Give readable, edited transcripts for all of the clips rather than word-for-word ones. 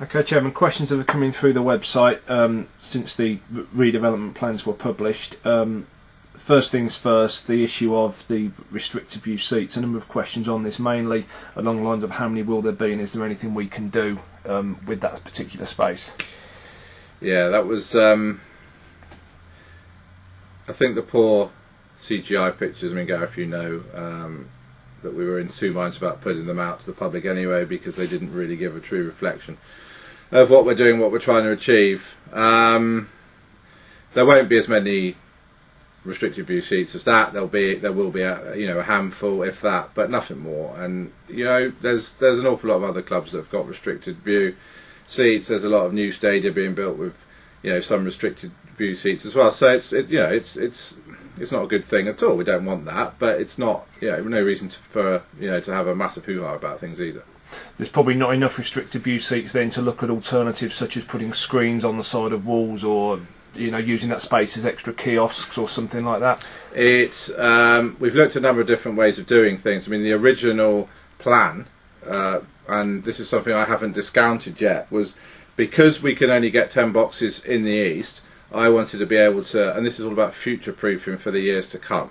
Okay, Chairman, questions that are coming through the website since the redevelopment plans were published. First things first, the issue of the restricted view seats. A number of questions on this, mainly along the lines of how many will there be and is there anything we can do with that particular space? Yeah, that was, I think the poor CGI pictures, I mean, Gareth, you know, that we were in two minds about putting them out to the public anyway, because they didn't really give a true reflection of what we're doing, what we're trying to achieve. There won't be as many restricted view seats as that. There will be a handful, if that, but nothing more. And there's an awful lot of other clubs that have got restricted view seats. There's a lot of new stadia being built with some restricted view seats as well. So it's not a good thing at all. We don't want that, but it's not no reason to have a massive hoo-ha about things either. There's probably not enough restricted view seats then to look at alternatives such as putting screens on the side of walls, or using that space as extra kiosks or something like that. We've looked at a number of different ways of doing things. I mean, the original plan, and this is something I haven't discounted yet, was because we can only get 10 boxes in the east. I wanted to be able to, and this is all about future proofing for the years to come.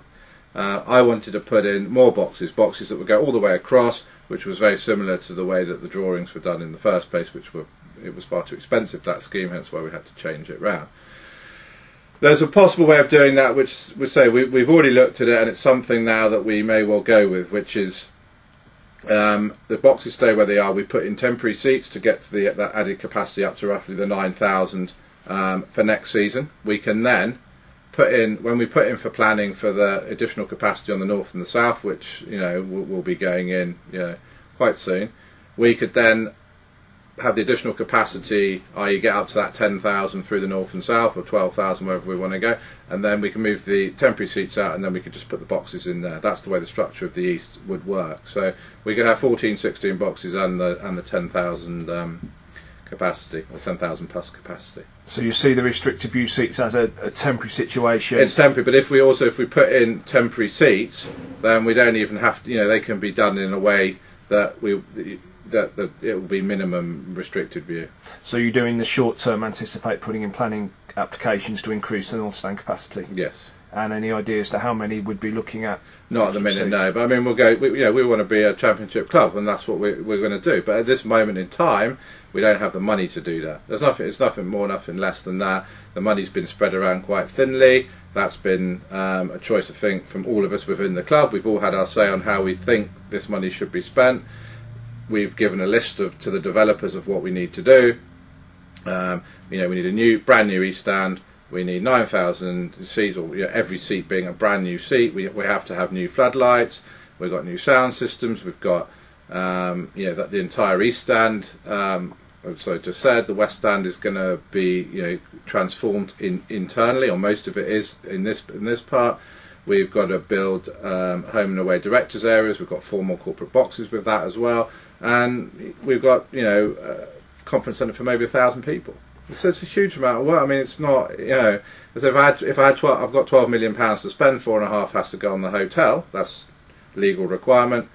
I wanted to put in more boxes that would go all the way across, which was very similar to the way that the drawings were done in the first place, it was far too expensive, that scheme, hence why we had to change it round. There's a possible way of doing that, which we say we've already looked at it, and it's something now that we may well go with, which is the boxes stay where they are. We put in temporary seats to get to that added capacity up to roughly the 9,000 for next season. We can then put in, when we put in for planning for the additional capacity on the north and the south, which will be going in quite soon, we could then have the additional capacity, i.e. get up to that 10,000 through the north and south, or 12,000, wherever we want to go, and then we can move the temporary seats out, and then we could just put the boxes in there. That's the way the structure of the east would work. So we could have 14, 16 boxes and the 10,000 capacity, or 10,000 plus capacity. So you see the restricted view seats as a temporary situation? It's temporary, but if we put in temporary seats, then we don't even have to, they can be done in a way that that it will be minimum restricted view. So you do in the short term anticipate putting in planning applications to increase the north stand capacity? Yes. And any idea as to how many would be looking at? Not at the minute, no. But I mean, we'll go. We want to be a championship club, and that's what we're going to do. But at this moment in time, we don't have the money to do that. It's nothing more, nothing less than that. The money's been spread around quite thinly. That's been a choice, I think, from all of us within the club. We've all had our say on how we think this money should be spent. We've given a list to the developers of what we need to do. We need a brand new east stand. We need 9,000 seats, or every seat being a brand new seat. We have to have new floodlights. We've got new sound systems. We've got the entire east stand. So I just said the west stand is going to be transformed internally, or most of it is in this part. We've got to build home and away directors areas. We've got 4 more corporate boxes with that as well, and we've got a conference centre for maybe 1,000 people. So it's a huge amount of work. I mean, it's not as if I've got £12 million to spend, 4.5 has to go on the hotel. That's legal requirement.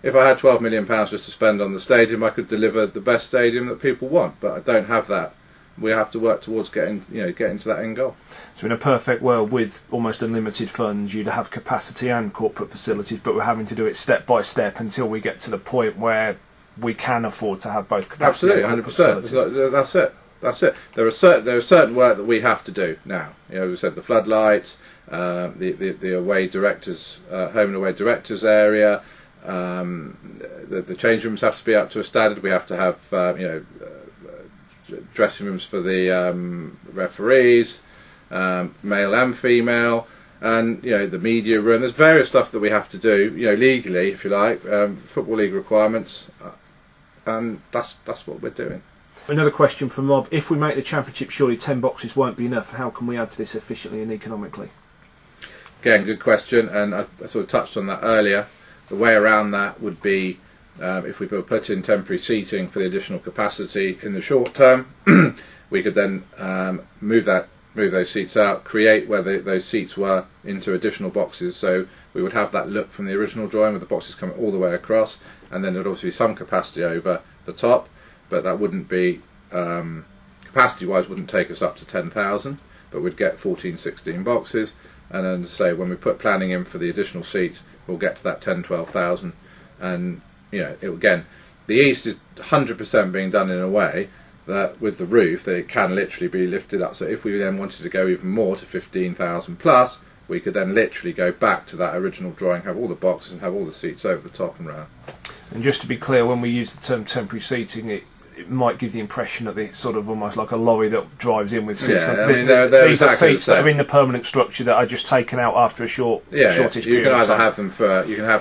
If I had £12 million just to spend on the stadium, I could deliver the best stadium that people want. But I don't have that. We have to work towards getting to that end goal. So in a perfect world, with almost unlimited funds, you'd have capacity and corporate facilities, but we're having to do it step by step until we get to the point where we can afford to have both capacity. Absolutely, 100%. That's it. There is certain work that we have to do now. We said the floodlights, the away directors, home and away directors area. The change rooms have to be up to a standard. We have to have dressing rooms for the referees, male and female, and the media room. There's various stuff that we have to do, legally, if you like, football league requirements, and that's what we're doing. Another question from Rob: if we make the championship, surely 10 boxes won't be enough. How can we add to this efficiently and economically? Again, good question, and I sort of touched on that earlier. The way around that would be if we put in temporary seating for the additional capacity in the short term, we could then move those seats out, create where those seats were into additional boxes. So we would have that look from the original drawing with the boxes coming all the way across, and then there would also be some capacity over the top. but that wouldn't be capacity-wise wouldn't take us up to 10,000, but we'd get 14, 16 boxes, and then say when we put planning in for the additional seats, we'll get to that 10, 12,000, and again, the east is 100% being done in a way that with the roof that it can literally be lifted up. So if we then wanted to go even more to 15,000 plus, we could then literally go back to that original drawing, have all the boxes and have all the seats over the top and round. And just to be clear, when we use the term temporary seating, it might give the impression that it's sort of almost like a lorry that drives in with seats. Yeah, I mean, they're these are exactly seats that are in the permanent structure that are just taken out after a shortish you period. can either have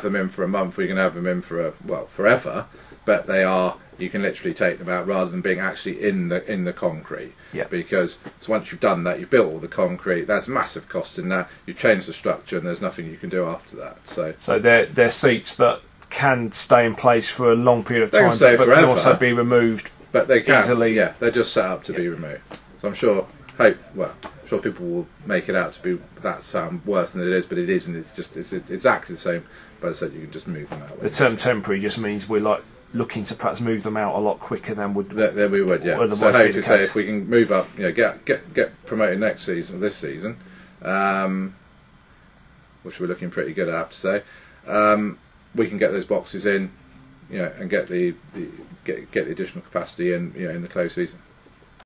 them in for a month, or you can have them in for forever. But you can literally take them out rather than being actually in the concrete. Yeah. Because once you've done that, you've built all the concrete. There's massive cost in that. You change the structure, and there's nothing you can do after that. So they're seats that can stay in place for a long period of they time, can stay but forever, can also be removed. But they can easily. Yeah, they're just set up to be removed. So I'm sure people will make it out to be that sound worse than it is, but it isn't. It's exactly the same. But as I said, you can just move them out. The term temporary just means we're looking to perhaps move them out a lot quicker than would. Then we would, yeah. So hopefully, say if we can move up, get promoted next season, this season, which we're looking pretty good at, I have to say. We can get those boxes in, and get the additional capacity in the close season.